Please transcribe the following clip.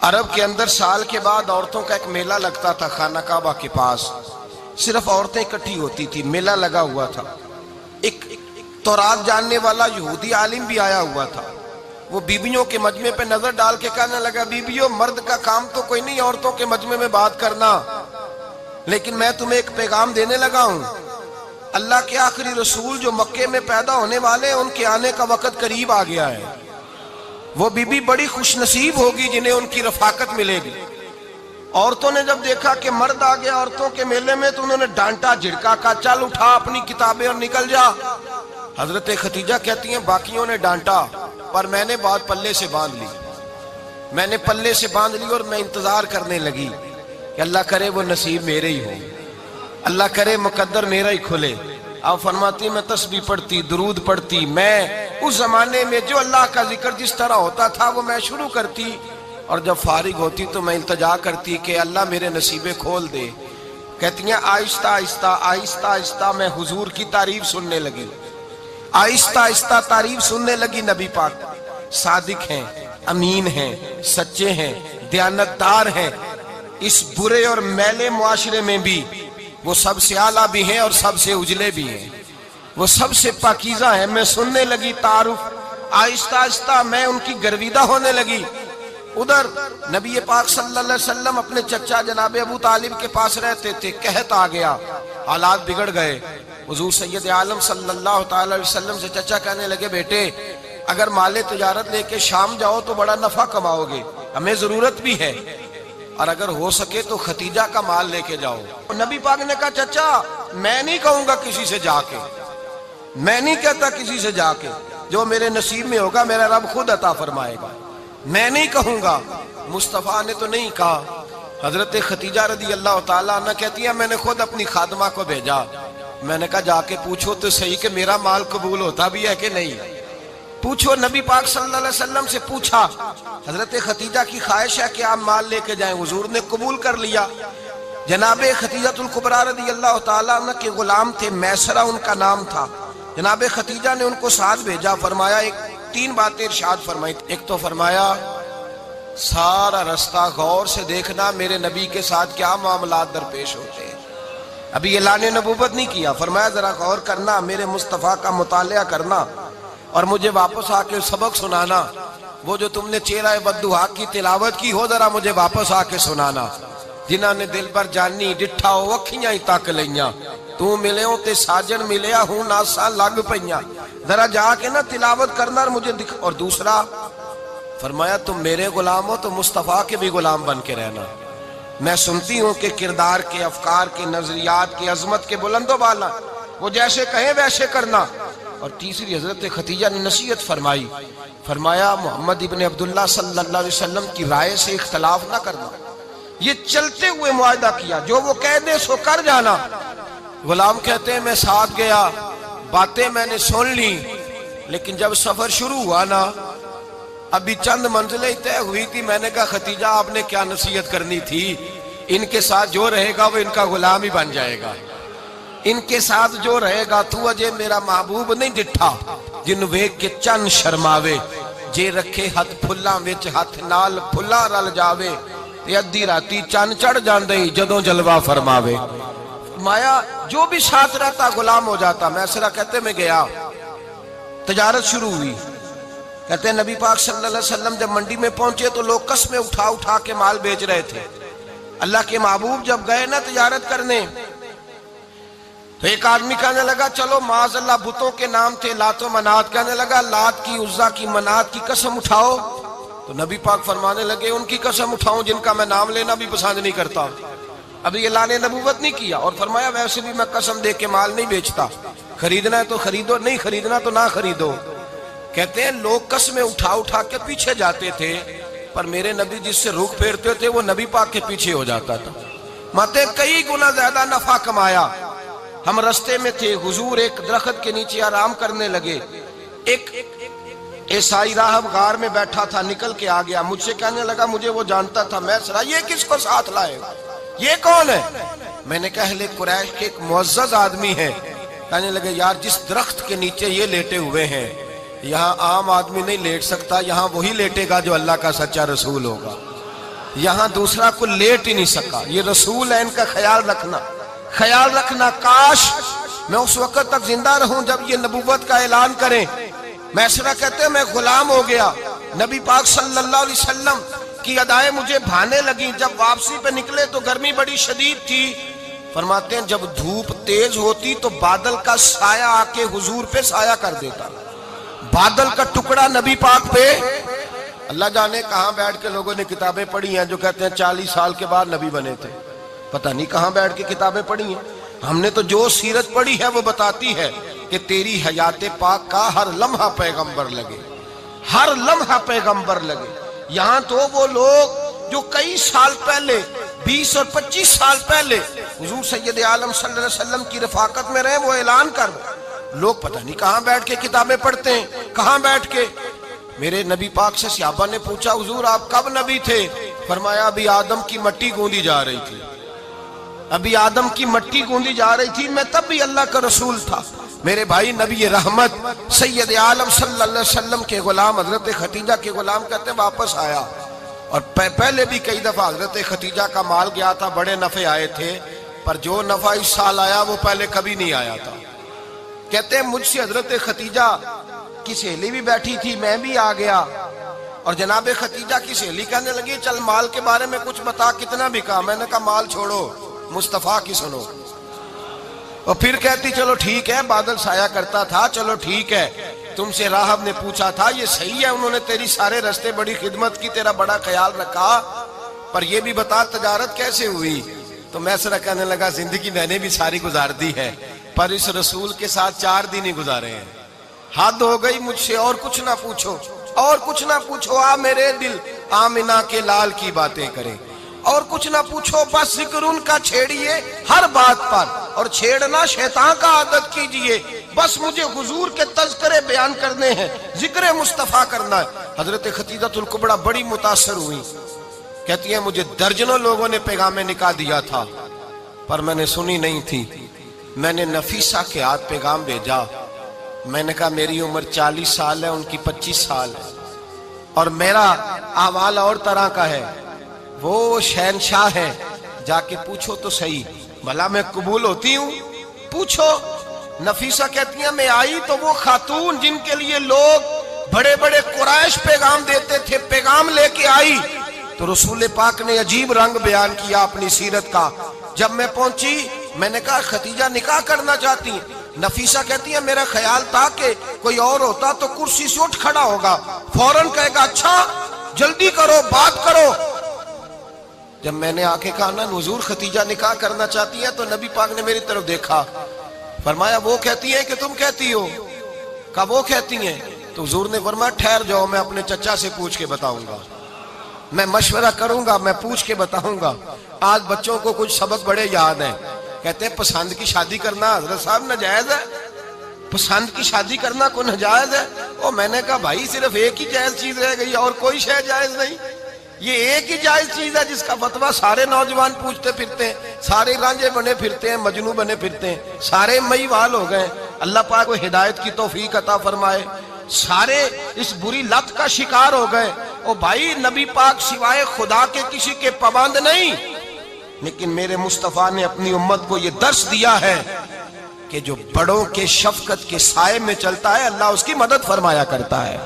عرب کے اندر سال کے بعد عورتوں کا ایک میلہ لگتا تھا خانہ کعبہ کے پاس، صرف عورتیں اکٹھی ہوتی تھی، میلہ لگا ہوا تھا۔ ایک تورات جاننے والا یہودی عالم بھی آیا ہوا تھا، وہ بیویوں کے مجمع پہ نظر ڈال کے کہنے لگا، بیویوں مرد کا کام تو کوئی نہیں عورتوں کے مجمع میں بات کرنا، لیکن میں تمہیں ایک پیغام دینے لگا ہوں، اللہ کے آخری رسول جو مکے میں پیدا ہونے والے ان کے آنے کا وقت قریب آ گیا ہے۔ وہ بی بی بڑی خوش نصیب ہوگی جنہیں ان کی رفاقت ملے گی۔ عورتوں نے جب دیکھا کہ مرد آ گیا عورتوں کے میلے میں تو انہوں نے ڈانٹا جھڑکا، کہا چل اٹھا اپنی کتابیں اور نکل جا۔ حضرت خدیجہ کہتی ہیں باقیوں نے ڈانٹا پر میں نے بات پلے سے باندھ لی، میں نے پلے سے باندھ لی اور میں انتظار کرنے لگی کہ اللہ کرے وہ نصیب میرے ہی ہو، اللہ کرے مقدر میرا ہی کھلے۔ آپ فرماتی میں تسبیح پڑھتی، درود پڑھتی، میں اس زمانے میں جو اللہ کا ذکر جس طرح ہوتا تھا وہ میں شروع کرتی، اور جب فارغ ہوتی تو میں التجا کرتی کہ اللہ میرے نصیبے کھول دے۔ کہتی ہیں آہستہ آہستہ آہستہ آہستہ میں حضور کی تعریف سننے لگی، آہستہ آہستہ تعریف سننے لگی۔ نبی پاک صادق ہیں، امین ہیں، سچے ہیں، دیانتدار ہیں، اس برے اور میلے معاشرے میں بھی وہ سب سے اعلیٰ بھی ہیں اور سب سے اجلے بھی ہیں، وہ سب سے پاکیزہ ہیں۔ میں سننے لگی تعارف، آہستہ آہستہ میں ان کی گرویدہ ہونے لگی۔ ادھر نبی پاک صلی اللہ علیہ وسلم اپنے چچا جناب ابو طالب کے پاس رہتے تھے، قحط آ گیا، حالات بگڑ گئے۔ حضور سید عالم صلی اللہ تعالی علیہ وسلم سے چچا کہنے لگے بیٹے اگر مال تجارت لے کے شام جاؤ تو بڑا نفع کماؤ گے، ہمیں ضرورت بھی ہے، اور اگر ہو سکے تو ختیجہ کا مال لے کے جاؤ۔ نبی پاک نے کہا چچا میں نہیں کہوں گا کسی سے جا کے، میں نہیں کہتا کسی سے جا کے، جو میرے نصیب میں ہوگا میرا رب خود عطا فرمائے گا، میں نہیں کہوں گا۔ مصطفیٰ نے تو نہیں کہا۔ حضرت خدیجہ رضی اللہ تعالیٰ عنہ کہتی ہیں میں نے خود اپنی خادمہ کو بھیجا، میں نے کہا جا کے پوچھو تو صحیح کہ میرا مال قبول ہوتا بھی ہے کہ نہیں، پوچھو۔ نبی پاک صلی اللہ علیہ وسلم سے پوچھا، حضرت خدیجہ کی خواہش ہے کہ آپ مال لے کے جائیں، حضور نے قبول کر لیا۔ جناب خدیجہ الکبریٰ رضی اللہ تعالیٰ عنہ کے غلام تھے، میسرہ ان کا نام تھا، جناب خدیجہ نے ان کو ساتھ بھیجا، فرمایا تین باتیں ارشاد فرمائی۔ ایک تو فرمایا سارا رستہ غور سے دیکھنا میرے نبی کے ساتھ کیا معاملات درپیش ہوتے ہیں، ابھی اعلان نبوت نہیں کیا، فرمایا ذرا غور کرنا، میرے مصطفیٰ کا مطالعہ کرنا اور مجھے واپس آ کے سبق سنانا، وہ جو تم نے چہرہ بددعا کی تلاوت کی ہو ذرا مجھے واپس آ کے سنانا۔ جنہاں نے دل پر جانی ڈٹھا ہو وکھیاں ہی تک لیاں، تو ملے ہوں تے ساجن ملیا ہوں ناساں لگ پئیاں، ذرا جا کے نا تلاوت کرنا اور مجھے دکھ۔ اور دوسرا فرمایا تم میرے غلام ہو تو مصطفیٰ کے بھی غلام بن کے رہنا، میں سنتی ہوں کہ کردار کے، افکار کے، نظریات کے، عظمت کے بلند و بالا، وہ جیسے کہیں ویسے کرنا۔ اور تیسری حضرت خدیجہ نے نصیحت فرمائی، فرمایا محمد ابن عبداللہ صلی اللہ علیہ وسلم کی رائے سے اختلاف نہ کرنا، یہ چلتے ہوئے معاہدہ کیا، جو وہ کہہ دے سو کر جانا۔ غلام کہتے ہیں میں ساتھ گیا، باتیں میں نے سن لی، لیکن جب سفر شروع ہوا نا ابھی چند منزلیں طے ہوئی تھی، میں نے کہا خدیجہ آپ نے کیا نصیحت کرنی تھی، ان کے ساتھ جو رہے گا وہ ان کا غلام ہی بن جائے گا، ان کے ساتھ جو رہے گا تو اجے میرا محبوب نہیں ڈٹھا جن ویکھ کے چن شرماوے، جے رکھے ہاتھ پھلاں وچ ہاتھ نال پھلا رل جاوے، تے ادھی راتی چن چڑھ جاندے جدوں جلوہ فرماوے۔ فرمایا جو بھی ساتھ رہتا غلام ہو جاتا۔ میسرہ کہتے میں گیا، تجارت شروع ہوئی، کہتے ہیں نبی پاک صلی اللہ علیہ وسلم جب منڈی میں پہنچے تو لوگ قسمیں اٹھا اٹھا کے مال بیچ رہے تھے۔ اللہ کے محبوب جب گئے نا تجارت کرنے تو ایک آدمی کہنے لگا چلو معاذ اللہ بتوں کے نام تھے لات و منات، کہنے لگا لات کی، عزا کی، منات کی قسم اٹھاؤ، تو نبی پاک فرمانے لگے ان کی قسم اٹھاؤں جن کا میں نام لینا بھی پسند نہیں کرتا، ابھی اعلان نبوت نہیں کیا، اور فرمایا ویسے بھی میں قسم دے کے مال نہیں بیچتا، خریدنا ہے تو خریدو، نہیں خریدنا تو نہ خریدو۔ کہتے ہیں لوگ قسمیں اٹھا اٹھا کے پیچھے جاتے تھے، پر میرے نبی جس سے رخ پھیرتے تھے وہ نبی پاک کے پیچھے ہو جاتا تھا۔ ماتے کئی گنا زیادہ نفع کمایا۔ ہم رستے میں تھے، حضور ایک درخت کے نیچے آرام کرنے لگے، ایک عیسائی راہب غار میں بیٹھا تھا، نکل کے آ گیا، مجھ سے کہنے لگا مجھے وہ جانتا تھا، میں سرا یہ کس کو ساتھ لائے گا، یہ کون ہے؟ میں نے کہا اہل قریش کے ایک معزز آدمی ہے۔ کہنے لگے یار جس درخت کے نیچے یہ لیٹے ہوئے ہیں یہاں عام آدمی نہیں لیٹ سکتا، یہاں وہی لیٹے گا جو اللہ کا سچا رسول ہوگا۔ یہاں دوسرا کو لیٹ ہی نہیں سکا. یہ رسول ہے، ان کا خیال رکھنا. کاش میں اس وقت تک زندہ رہوں جب یہ نبوت کا اعلان کریں. میسرہ کہتے ہیں میں غلام ہو گیا. نبی پاک صلی اللہ علیہ وسلم کی ادائیں مجھے بھانے لگیں. جب واپسی پہ نکلے تو گرمی بڑی شدید تھی. فرماتے ہیں جب دھوپ تیز ہوتی تو بادل کا سایہ آ کے حضور پہ سایہ کر دیتا. بادل کا ٹکڑا نبی پاک پہ. اللہ جانے کہاں بیٹھ کے لوگوں نے کتابیں پڑھی ہیں جو کہتے ہیں 40 سال کے بعد نبی بنے تھے. پتہ نہیں کہاں بیٹھ کے کتابیں پڑھی ہیں. ہم نے تو جو سیرت پڑھی ہے وہ بتاتی ہے کہ تیری حیات پاک کا ہر لمحہ پیغمبر لگے، ہر لمحہ پیغمبر لگے. یہاں تو وہ لوگ جو کئی سال پہلے 20 اور 25 سال پہلے حضور سید عالم صلی اللہ علیہ وسلم کی رفاقت میں رہے، وہ اعلان کر لوگ پتہ نہیں کہاں بیٹھ کے کتابیں پڑھتے ہیں، کہاں بیٹھ کے. میرے نبی پاک سے صحابہ نے پوچھا حضور آپ کب نبی تھے؟ فرمایا ابھی آدم کی مٹی گوندی جا رہی تھی، ابھی آدم کی مٹی گوندی جا رہی تھی، میں تب بھی اللہ کا رسول تھا. میرے بھائی نبی رحمت سید عالم صلی اللہ علیہ وسلم کے غلام حضرت ختیجہ کے غلام کہتے ہیں واپس آیا. اور پہلے بھی کئی دفعہ حضرت ختیجہ کا مال گیا تھا، بڑے نفع آئے تھے، پر جو نفع اس سال آیا وہ پہلے کبھی نہیں آیا تھا. کہتے ہیں مجھ سے حضرت ختیجہ کی سہیلی بھی بیٹھی تھی، میں بھی آ گیا. اور جناب ختیجہ کی سہیلی کہنے لگی چل مال کے بارے میں کچھ بتا، کتنا بکا؟ میں نے کہا مال چھوڑو، مصطفیٰ کی سنو. اور پھر کہتی چلو ٹھیک ہے، بادل سایہ کرتا تھا، چلو ٹھیک ہے. تم سے راہب نے پوچھا تھا یہ صحیح ہے، انہوں نے تیری سارے رستے بڑی خدمت کی، تیرا بڑا خیال رکھا، پر یہ بھی بتا تجارت کیسے ہوئی؟ تو میسرہ کہنے لگا زندگی میں نے بھی ساری گزار دی ہے، پر اس رسول کے ساتھ 4 دن ہی گزارے ہیں. حد ہو گئی مجھ سے، اور کچھ نہ پوچھو، اور کچھ نہ پوچھو. آ میرے دل آمنہ کے لال کی باتیں کریں، اور کچھ نہ پوچھو، بس ذکر ان کا چھیڑیے ہر بات پر، اور چھیڑنا شیطان کا عادت کیجئے. بس مجھے حضور کے تذکرے بیان کرنے ہیں، ذکر مصطفیٰ کرنا ہے. حضرت ختیجہ الکبریٰ بڑی متاثر ہوئی. کہتی ہیں مجھے درجنوں لوگوں نے پیغام نکاح دیا تھا، پر میں نے سنی نہیں تھی. میں نے نفیسہ کے ہاتھ پیغام بھیجا. میں نے کہا میری عمر 40 سال ہے، ان کی 25 سال ہے، اور میرا احوال اور طرح کا ہے. وہ شہنشاہ ہے، جا کے پوچھو تو صحیح، بھلا میں قبول ہوتی ہوں؟ پوچھو. نفیسہ کہتی ہیں میں آئی تو وہ خاتون جن کے لیے لوگ بڑے بڑے قریش پیغام دیتے تھے، پیغام لے کے آئی. تو رسول پاک نے عجیب رنگ بیان کیا اپنی سیرت کا. جب میں پہنچی میں نے کہا ختیجہ نکاح کرنا چاہتی ہیں؟ نفیسہ کہتی ہے میرا خیال تھا کہ کوئی اور ہوتا تو کرسی سے اٹھ کھڑا ہوگا، فوراً کہے گا اچھا جلدی کرو بات کرو. جب میں نے آ کے کہا نا حضور ختیجہ نکاح کرنا چاہتی ہے، تو نبی پاک نے میری طرف دیکھا، فرمایا وہ کہتی ہے کہ تم کہتی ہو؟ کہا وہ کہتی ہیں. تو حضور نے فرمایا ٹھہر جاؤ، میں اپنے چچا سے پوچھ کے بتاؤں گا، میں مشورہ کروں گا، میں پوچھ کے بتاؤں گا. آج بچوں کو کچھ سبق بڑے یاد ہیں. کہتے ہیں پسند کی شادی کرنا حضرت صاحب ناجائز ہے؟ پسند کی شادی کرنا کوئی ناجائز ہے؟ اور میں نے کہا بھائی صرف ایک ہی جائز چیز رہ گئی اور کوئی شے جائز نہیں. یہ ایک ہی جائز چیز ہے جس کا فتویٰ سارے نوجوان پوچھتے پھرتے ہیں، سارے رانجے بنے پھرتے ہیں، مجنوں بنے پھرتے ہیں، سارے مئی وال ہو گئے. اللہ پاک کو ہدایت کی توفیق عطا فرمائے. سارے اس بری لت کا شکار ہو گئے. او بھائی نبی پاک سوائے خدا کے کسی کے پابند نہیں، لیکن میرے مصطفیٰ نے اپنی امت کو یہ درس دیا ہے کہ جو بڑوں کے شفقت کے سائے میں چلتا ہے اللہ اس کی مدد فرمایا کرتا ہے.